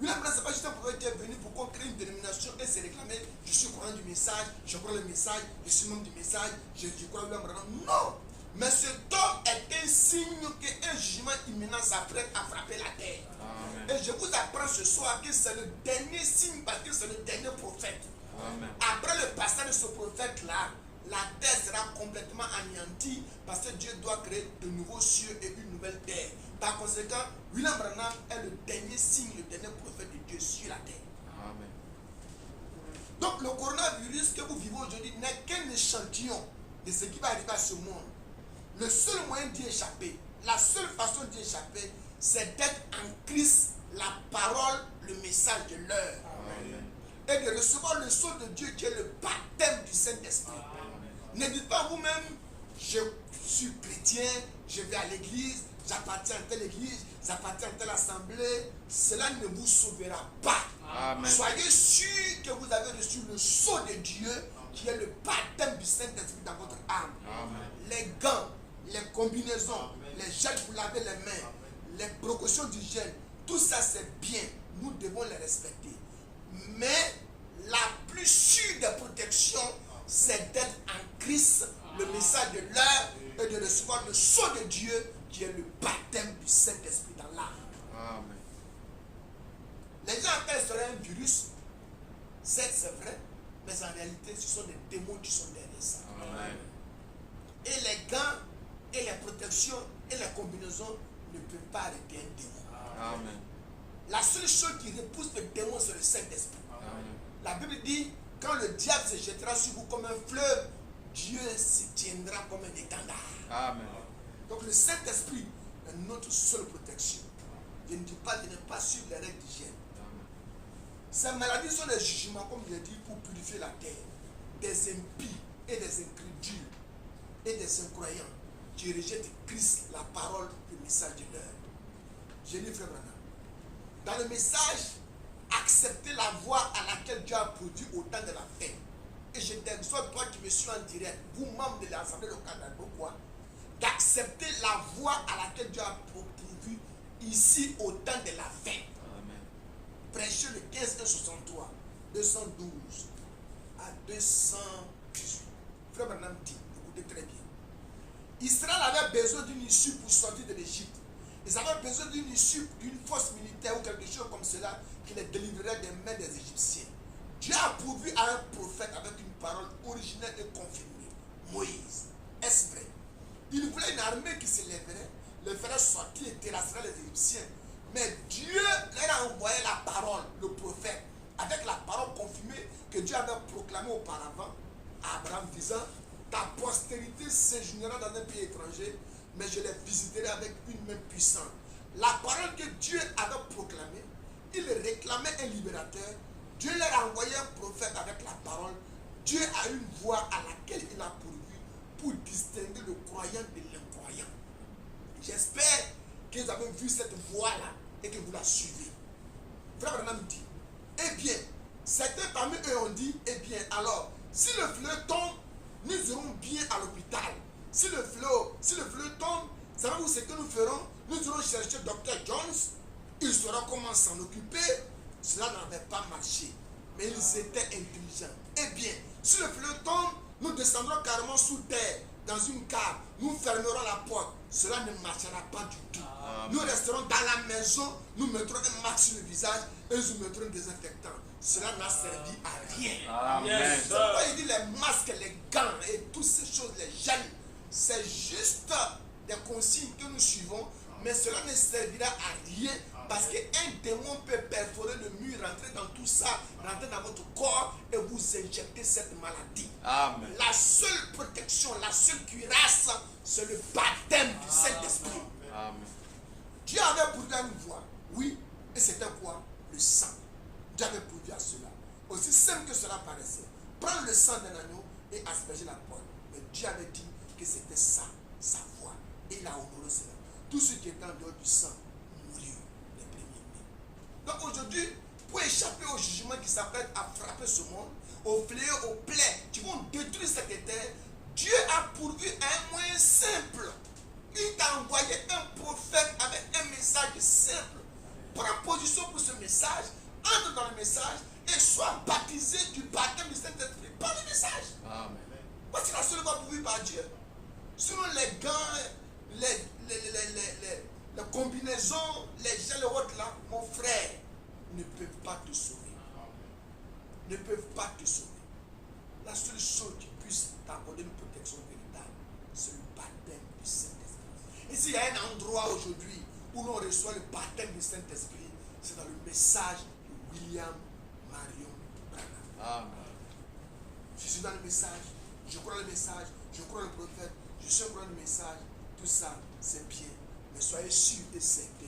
William Branham, ce n'est pas juste un prophète qui est venu pour qu'on crée une dénomination et se réclamer, je suis croyant du message, je crois le message, je suis membre du message, je crois William Branham. Non! Mais cet homme est un signe qu'un jugement imminent s'apprête à frapper la terre. Amen. Et je vous apprends ce soir que c'est le dernier signe parce que c'est le dernier prophète. Amen. Après le passage de ce prophète-là, la terre sera complètement anéantie parce que Dieu doit créer de nouveaux cieux et une nouvelle terre. Par conséquent, William Branham est le dernier signe, le dernier prophète de Dieu sur la terre. Amen. Donc le coronavirus que vous vivez aujourd'hui n'est qu'un échantillon de ce qui va arriver à ce monde. Le seul moyen d'y échapper, la seule façon d'y échapper, c'est d'être en Christ, la parole, le message de l'heure. Amen. Et de recevoir le sceau de Dieu qui est le baptême du Saint-Esprit. Ne dites pas vous-même, je suis chrétien, je vais à l'église, j'appartiens à telle église, j'appartiens à telle assemblée. Cela ne vous sauvera pas. Amen. Soyez sûr que vous avez reçu le sceau de Dieu qui est le baptême du Saint-Esprit dans votre âme. Amen. Les gants, les combinaisons, les gels pour laver les mains, les précautions d'hygiène, tout ça c'est bien. Nous devons les respecter. Mais la plus sûre des protections, c'est d'être en Christ, le message de l'heure, et de recevoir le sceau de Dieu qui est le baptême du Saint-Esprit dans l'âme. Amen. Les gens appellent cela un virus, c'est vrai, mais en réalité, ce sont des démons qui sont derrière ça. Amen. Et les gants, et les protections, et les combinaisons ne peuvent pas arrêter un démon. Amen. La seule chose qui repousse le démon, c'est le Saint-Esprit. Amen. La Bible dit, quand le diable se jettera sur vous comme un fleuve, Dieu se tiendra comme un étendard. Amen. Donc le Saint-Esprit est notre seule protection. Je ne dis pas de ne pas suivre les règles d'hygiène. Ces maladies sont des jugements, comme je l'ai dit, pour purifier la terre. Des impies et des incrédules et des incroyants qui rejettent Christ, la parole, le message de l'heure. Je lis frère Branham. Dans le message, acceptez la voie à laquelle Dieu a produit au temps de la fin. Et je t'exhorte, toi qui me suis en direct, vous membres de l'Assemblée locale d'Albokoa, d'accepter la voie à laquelle Dieu a pourvu ici au temps de la fin. Amen. Prêchez le 15:63, 212 à 218. Frère Branham dit, écoutez très bien. Israël avait besoin d'une issue pour sortir de l'Égypte. Ils avaient besoin d'une issue, d'une force militaire ou quelque chose comme cela qui les délivrerait des mains des Égyptiens. Dieu a pourvu à un prophète avec une parole originelle et confirmée. Moïse. Est-ce vrai? Il voulait une armée qui se lèverait, les ferait sortir et terrasserait les Égyptiens. Mais Dieu leur a envoyé la parole, le prophète, avec la parole confirmée que Dieu avait proclamée auparavant à Abraham, disant, ta postérité séjournera dans un pays étranger, mais je les visiterai avec une main puissante. La parole que Dieu avait proclamée, il réclamait un libérateur. Dieu leur a envoyé un prophète avec la parole. Dieu a une voie à laquelle il a pourvu pour distinguer le croyant de l'incroyant. J'espère que vous avez vu cette voie-là et que vous la suivez. Frère Branham dit, eh bien, certains parmi eux ont dit, eh bien, alors, si le fleuve tombe, nous irons bien à l'hôpital. Si le fleuve tombe, savez-vous ce que nous ferons? Nous irons chercher Dr. Jones, il saura comment s'en occuper. Cela n'avait pas marché, mais ils étaient intelligents. Eh bien, si le fleuve tombe, nous descendrons carrément sous terre, dans une cave, nous fermerons la porte. Cela ne marchera pas du tout. Amen. Nous resterons dans la maison, nous mettrons un masque sur le visage et nous mettrons un désinfectant. Cela n'a servi à rien. Amen. C'est pourquoi il dit les masques, les gants et toutes ces choses, les gels, c'est juste des consignes que nous suivons, mais cela ne servira à rien parce qu'un démon peut perforer le mur, rentrer dans tout ça, rentrer dans votre corps et vous injecter cette maladie. Amen. La seule protection, la seule cuirasse, c'est le baptême du Saint-Esprit. Amen. Dieu avait pourvu à une voie, oui, et c'était quoi? Le sang. Dieu avait pourvu à cela. Aussi simple que cela paraissait. Prendre le sang d'un agneau et asperger la porte. Mais Dieu avait dit que c'était ça, sa voie. Et il a honoré cela. Tous ceux qui étaient en dehors du sang moururent les premiers-nés. Donc aujourd'hui, pour échapper au jugement qui s'apprête à frapper ce monde, aux fléaux, aux plaies qui vont détruire cette terre, Dieu a pourvu un moyen simple. Il t'a envoyé un prophète avec un message simple. Prends position pour ce message, entre dans le message et sois baptisé du baptême du Saint-Esprit par le message. Amen. Voici la seule voie pourvue par Dieu. Sinon les gants, les combinaisons, les gels autres là, mon frère, ne peuvent pas te sauver. Ne peuvent pas te sauver. La seule chose qui puisse t'accorder une protection véritable, c'est le baptême du Saint-Esprit. Et s'il y a un endroit aujourd'hui où l'on reçoit le baptême du Saint-Esprit, c'est dans le message de William Marion Branham. Amen. Je suis dans le message, je crois le message, je crois le prophète, je suis crois le message, tout ça c'est bien. Mais soyez sûrs et certains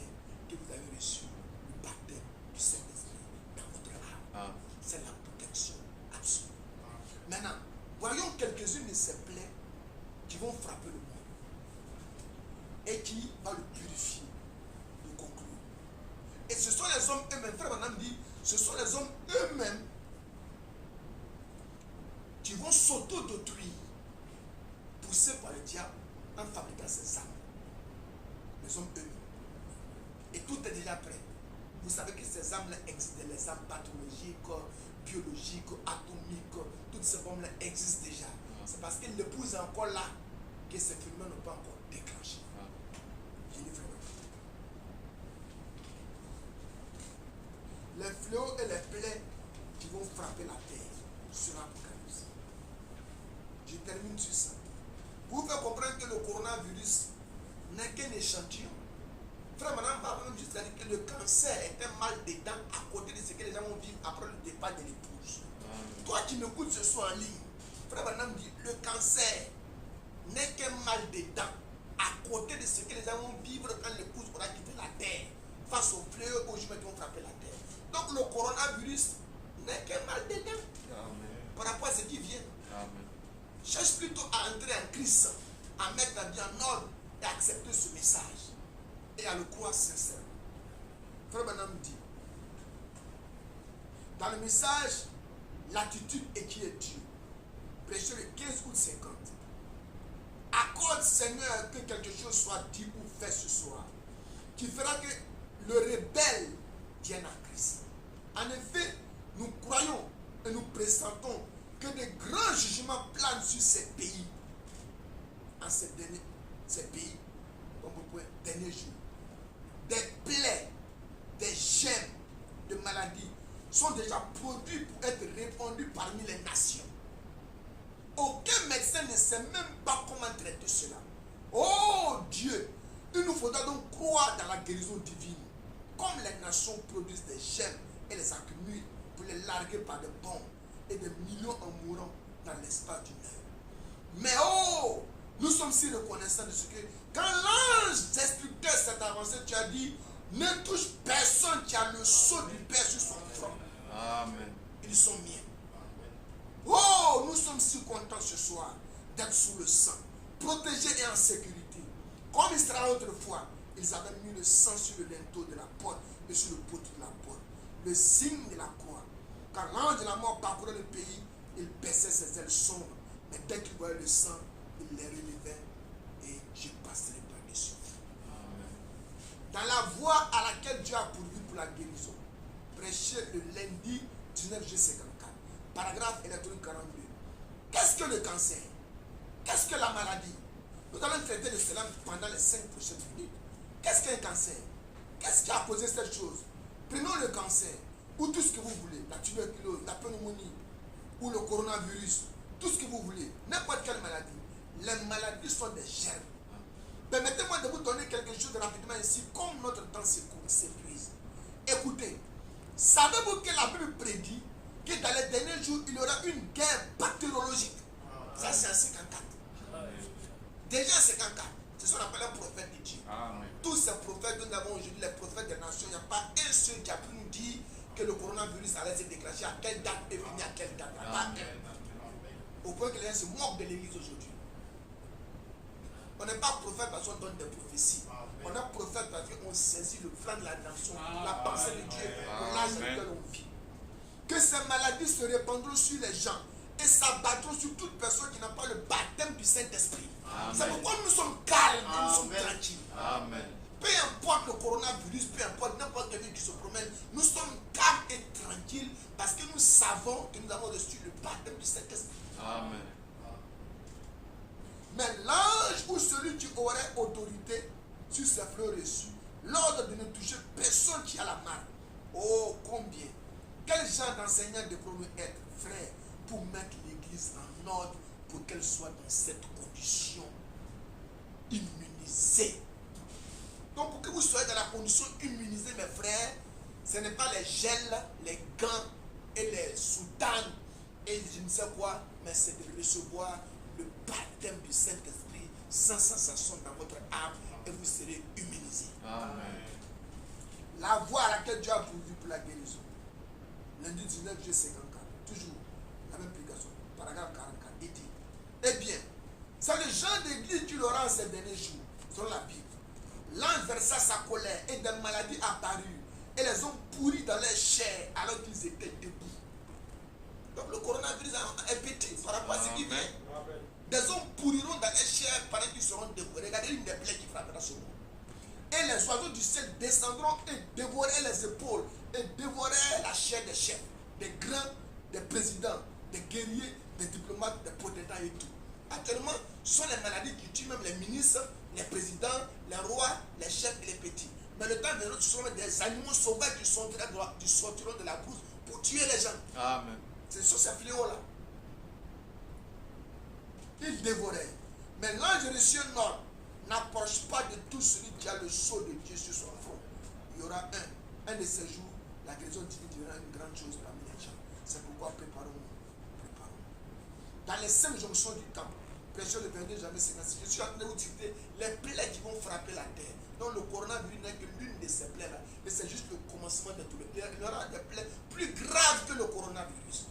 que vous avez reçu le baptême du Saint-Esprit dans votre âme. Amen. C'est la protection absolue. Maintenant, voyons quelques-unes de ces plaies qui vont frapper le monde et qui va le purifier, le conclure. Et ce sont les hommes eux-mêmes, frère Branham dit, ce sont les hommes eux-mêmes qui vont s'auto-détruire, poussés par le diable en fabriquant ces armes. Les hommes eux-mêmes. Et tout est déjà prêt. Vous savez que ces armes-là existent, les armes pathologiques, biologiques, atomiques, toutes ces bombes-là existent déjà. C'est parce que l'épouse est encore là que ces phénomènes n'ont pas encore déclenché. Je dis vraiment. Les fléaux et les plaies qui vont frapper la terre sur l'Apocalypse. Je termine sur ça. Pour vous faire comprendre que le coronavirus n'est qu'un échantillon. Frère, madame, juste dire que le cancer est un mal des dents à côté de ce que les gens vont vivre après le départ de l'épouse. Toi qui m'écoutes ce soir en ligne, frère, madame dit le cancer n'est qu'un mal des dents à côté de ce que les gens vont vivre quand l'épouse aura quitté la terre face aux fléaux aux jumeaux qui vont frapper la terre. Donc le coronavirus n'est qu'un mal des dents par rapport à ce qui vient. Amen. Cherche plutôt à entrer en Christ, à mettre ta vie en ordre et à accepter ce message et à le croire sincèrement. Frère Branham dit, dans le message, l'attitude et qui est Dieu, prêché le 15 août 50, accorde Seigneur que quelque chose soit dit ou fait ce soir, qui fera que le rebelle vienne à Christ. En effet, nous croyons et nous pressentons que de grands jugements planent sur ces pays, en ces pays, comme vous pouvez, derniers jours. Des plaies, des gemmes de maladies sont déjà produits pour être répandus parmi les nations. Aucun médecin ne sait même pas comment traiter cela. Oh Dieu, il nous faudra donc croire dans la guérison divine. Comme les nations produisent des gemmes et les accumulent pour les larguer par des bombes et des millions en mourant dans l'espace d'une heure. Mais oh, nous sommes si reconnaissants de ce que quand l'ange destructeur s'est avancé, tu as dit, ne touche personne qui a le sceau du Père sur son front. Amen. Ils sont miens. Oh, nous sommes si contents ce soir d'être sous le sang, protégés et en sécurité. Comme Israël autrefois, ils avaient mis le sang sur le linteau de la porte et sur le poteau de la porte, le signe de la croix. Quand l'ange de la mort parcourait le pays, il baissait ses ailes sombres, mais dès qu'il voyait le sang, il les relevait et je passerai par-dessus. Dans la voie à laquelle Dieu a pourvu pour la guérison, prêché le lundi 19 juillet 54, paragraphe électronique 42. Qu'est-ce que le cancer? Qu'est-ce que la maladie? Nous allons traiter de cela pendant les 5 prochaines minutes. Qu'est-ce qu'un cancer? Qu'est-ce qui a causé cette chose? Prenons le cancer, ou tout ce que vous voulez, la tuberculose, la pneumonie, ou le coronavirus, tout ce que vous voulez, n'importe quelle maladie. Les maladies sont des germes. Permettez-moi de vous donner quelque chose rapidement ici, comme notre temps s'épuise. Écoutez, savez-vous que la Bible prédit que dans les derniers jours, il y aura une guerre bactériologique? Ça, c'est en 54. Déjà en 54, c'est ce qu'on appelle un prophète de Dieu. Tous ces prophètes que nous avons aujourd'hui, les prophètes des nations, il n'y a pas un seul qui a pu nous dire que le coronavirus allait se déclencher à quelle date et venir à quelle date. Pas un. Au point que les gens se moquent de l'église aujourd'hui. On n'est pas prophète parce qu'on donne des prophéties. On a prophète parce qu'on saisit le plan de la nation, la pensée de Dieu, pour l'âge dans lequel on vit. Que ces maladies se répandront sur les gens et s'abattront sur toute personne qui n'a pas le baptême du Saint-Esprit. C'est pourquoi nous sommes calmes et nous sommes tranquilles. Amen. Peu importe le coronavirus, peu importe n'importe quel qui se promène, nous sommes calmes et tranquilles parce que nous savons que nous avons reçu le baptême du Saint-Esprit. Amen. Mais l'ange ou celui qui aurait autorité sur ses fleurs reçus, l'ordre de ne toucher personne qui a la marque. Oh, combien! Quel genre d'enseignant devrons-nous être, frères, pour mettre l'église en ordre, pour qu'elle soit dans cette condition immunisée? Donc, pour que vous soyez dans la condition immunisée, mes frères, ce n'est pas les gels, les gants et les soutanes et je ne sais quoi, mais c'est de recevoir le baptême du Saint-Esprit sans sensation dans votre âme et vous serez immunisés. Amen. La voie à laquelle Dieu a pourvu pour la guérison. Lundi 19 juillet 54, toujours la même prédication, paragraphe 44, il dit, eh bien, c'est le genre d'église qu'il aura en ces derniers jours, selon la Bible. L'ange versa sa colère et des maladies apparurent et les hommes pourris dans leur chair alors qu'ils étaient debout. Donc le coronavirus est petit par rapport à ce qui vient. Des hommes pourriront dans leur chair pendant qu'ils seront debout. Regardez une des plaies qui frappera ce monde. Et les oiseaux du ciel descendront et dévoreraient les épaules et dévoreraient la chair des chefs, des grands, des présidents, des guerriers, des diplomates, des potentats et tout. Actuellement, ce sont les maladies qui tuent même les ministres, les présidents, les rois, les chefs et les petits. Mais le temps viendra, ce seront des animaux sauvages qui sortiront de la brousse pour tuer les gens. Amen. C'est sur ces fléaux-là. Ils dévoraient. Mais l'ange reçut un ordre. N'approche pas de tout celui qui a le sceau de Dieu sur son front. Il y aura un de ces jours, la guérison divine deviendra une grande chose parmi les gens. C'est pourquoi préparons-nous. Dans les 5 jonctions du temps, prêchons le 22 janvier 56, je suis en train de vous citer les plaies qui vont frapper la terre. Donc le coronavirus n'est que l'une de ces plaies-là. Et c'est juste le commencement de tout le plaies. Il y aura des plaies plus graves que le coronavirus.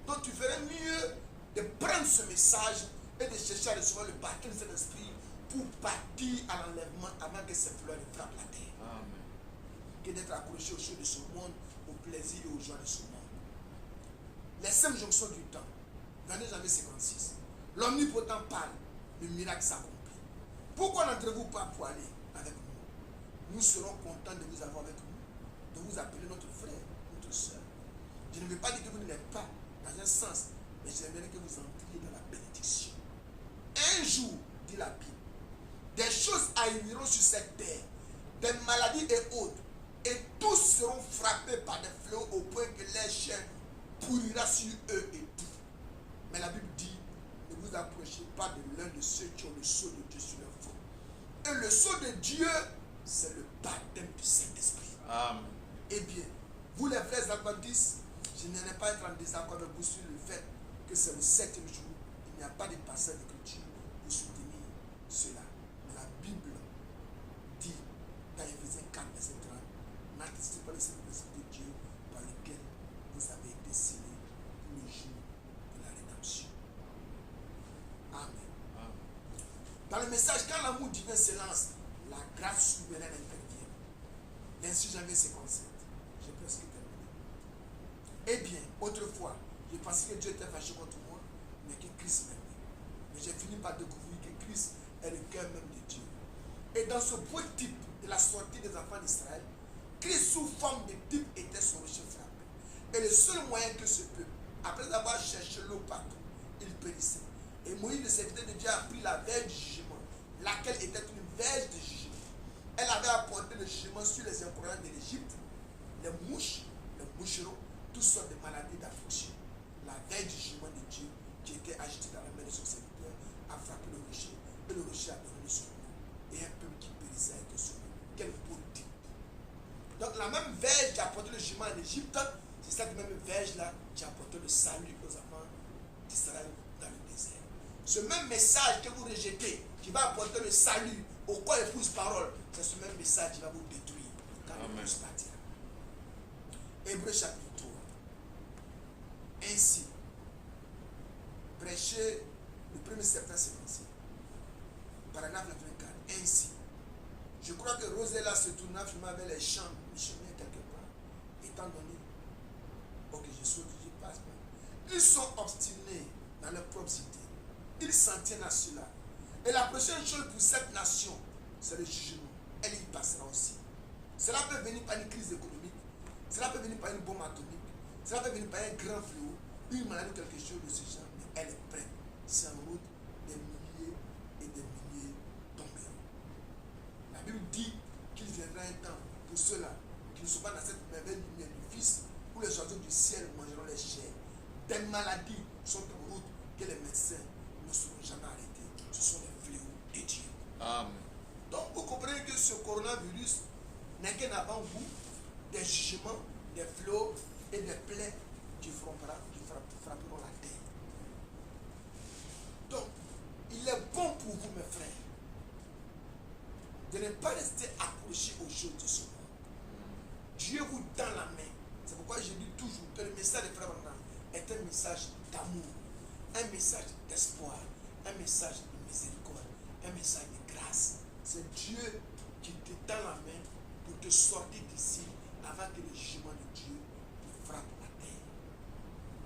Donc tu ferais mieux de prendre ce message et de chercher à recevoir le baptême de Saint-Esprit pour partir à l'enlèvement avant que ces fleurs ne frappent la terre. Amen. Que d'être accroché aux choses de ce monde, au plaisir et aux joies de ce monde. Les 5 jonctions du temps, 22 janvier 56. L'omnipotent parle, le miracle s'accomplit. Pourquoi n'entrez-vous pas pour aller avec nous? Nous serons contents de vous avoir avec nous, de vous appeler notre frère, notre soeur. Je ne veux pas dire que vous ne l'êtes pas dans un sens, mais j'aimerais que vous entriez dans la bénédiction. Un jour, dit la Bible, des choses arriveront sur cette terre, des maladies et autres, et tous seront frappés par des fléaux au point que leur chair pourrira sur eux et tout. Mais la Bible dit, ne vous approchez pas de l'un de ceux qui ont le sceau de Dieu sur leur front. Et le sceau de Dieu, c'est le baptême du Saint-Esprit. Amen. Eh bien, vous les frères adventistes, je n'aimerais pas être en désaccord avec vous sur le fait que c'est le 7e jour. Il n'y a pas de passage d'écriture pour soutenir cela. Mais la Bible dit, dans Éphésiens 4, verset 30, n'anticipez pas le Saint-Esprit de Dieu par lequel vous avez été scellés pour le jour de la rédemption. Amen. Amen. Dans le message, quand l'amour divin s'élance, la grâce souveraine intervient. 26 janvier 57. J'ai presque terminé. Eh bien, autrefois, je pensais que Dieu était fâché contre moi, mais que Christ m'aimait. Mais j'ai fini par découvrir que Christ est le cœur même de Dieu. Et dans ce point type de la sortie des enfants d'Israël, Christ sous forme de type était son rocher frappé. Et le seul moyen que ce peuple, après avoir cherché l'eau partout, il périssait. Et Moïse, le serviteur de Dieu, a pris la verge du jugement, laquelle était une verge de jugement. Elle avait apporté le jugement sur les incroyants de l'Égypte, les mouches, les moucherons, toutes sortes de maladies d'affliction. La verge du jugement de Dieu, qui était agitée dans la main de son serviteur, a frappé le rocher, et le rocher a donné son nom. Et un peuple qui périssait a été sauvé. Quel beau type. Donc la même verge qui a apporté le jugement en Égypte, c'est cette même verge-là qui a apporté le salut aux enfants d'Israël dans le désert. Ce même message que vous rejetez, qui va apporter le salut au corps épouse parole, c'est ce même message qui va vous détruire quand l'épouse partira. Hébreux chapitre 3. Ainsi, prêché le 1er septembre 56, paragraphe 24. Ainsi, Je crois que Rosella se tourna finalement vers les champs missionnaires quelque part. Étant donné, ok, je saute, je passe. Ils sont obstinés dans leur propre cité. Ils s'en tiennent à cela. Et la prochaine chose pour cette nation, c'est le jugement. Elle y passera aussi. Cela peut venir par une crise économique. Cela peut venir par une bombe atomique. Cela peut venir par un grand fléau, une maladie ou quelque chose de ce genre. Mais elle est prête. C'est en route, des milliers et des milliers tomberont. La Bible dit qu'il viendra un temps pour ceux-là qui ne sont pas dans cette merveille lumière du Fils, où les oiseaux du ciel mangeront les chairs. Des maladies sont en route que les médecins ne seront jamais arrêtés. Ce sont les fléaux de Dieu. Amen. Donc vous comprenez que ce coronavirus n'est qu'un avant-goût des jugements, des fléaux et des plaies qui frapperont la terre. Donc, il est bon pour vous, mes frères, de ne pas rester accrochés aux choses de ce monde. Dieu vous tend la main. C'est pourquoi je dis toujours que le message de Frère Branham est un message d'amour, un message d'espoir, un message de miséricorde, un message de grâce. C'est Dieu qui te tend la main pour te sortir d'ici avant que le jugement de Dieu ne frappe la terre.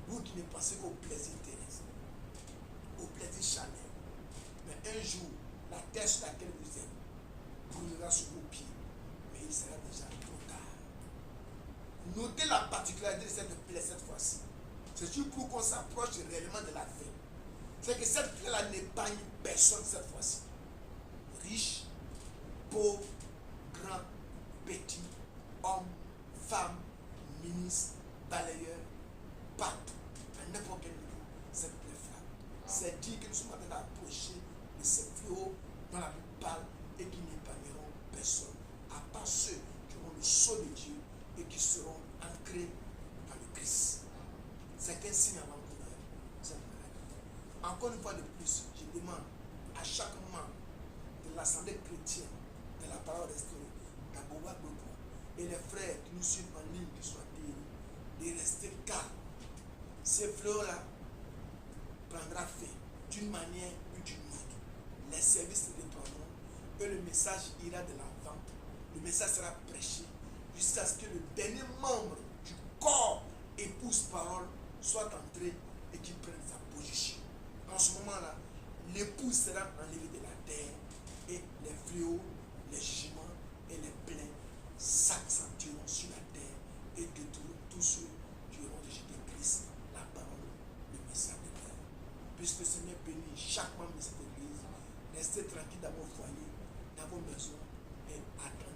Vous qui ne pensez qu'au plaisir terrestre, au plaisir charnel. Mais un jour, la terre sur laquelle vous êtes brûlera sous vos pieds. Mais il sera déjà trop tard. Notez la particularité de cette plaie cette fois-ci. C'est juste pour qu'on s'approche réellement de la fin. C'est que cette plaie-là n'épargne personne cette fois-ci. Riche, pauvre, grand, petit, homme, femme, ministre, balayeur, partout, à n'importe quel niveau, cette plaie frappe. C'est dire que nous sommes en train d'approcher de ces fléaux dont la Bible parle et qui n'épargneront personne, à part ceux qui auront le sceau de Dieu et qui seront ancrés dans le Christ. C'est un signe avant-coureur, cette maladie. Encore une fois de plus, je demande à chaque membre de l'Assemblée chrétienne de la parole restaurée, d'Aboba Bobo, et les frères qui nous suivent en ligne, qui soient de rester calmes. Ces fléaux-là prendra fin d'une manière ou d'une autre. Les services se reprendront et le message ira de l'avant. Le message sera prêché jusqu'à ce que le dernier membre du corps épouse parole soit entré et qu'il prenne sa position. En ce moment-là, l'épouse sera enlevée de la terre et les fléaux, les jugements et les plaintes s'accentueront sur la terre et détruiront tous ceux qui auront rejeté Christ, la parole, le message de Dieu. Puisque le Seigneur bénit chaque membre de cette église, restez tranquille dans vos foyers, dans vos maisons et attendez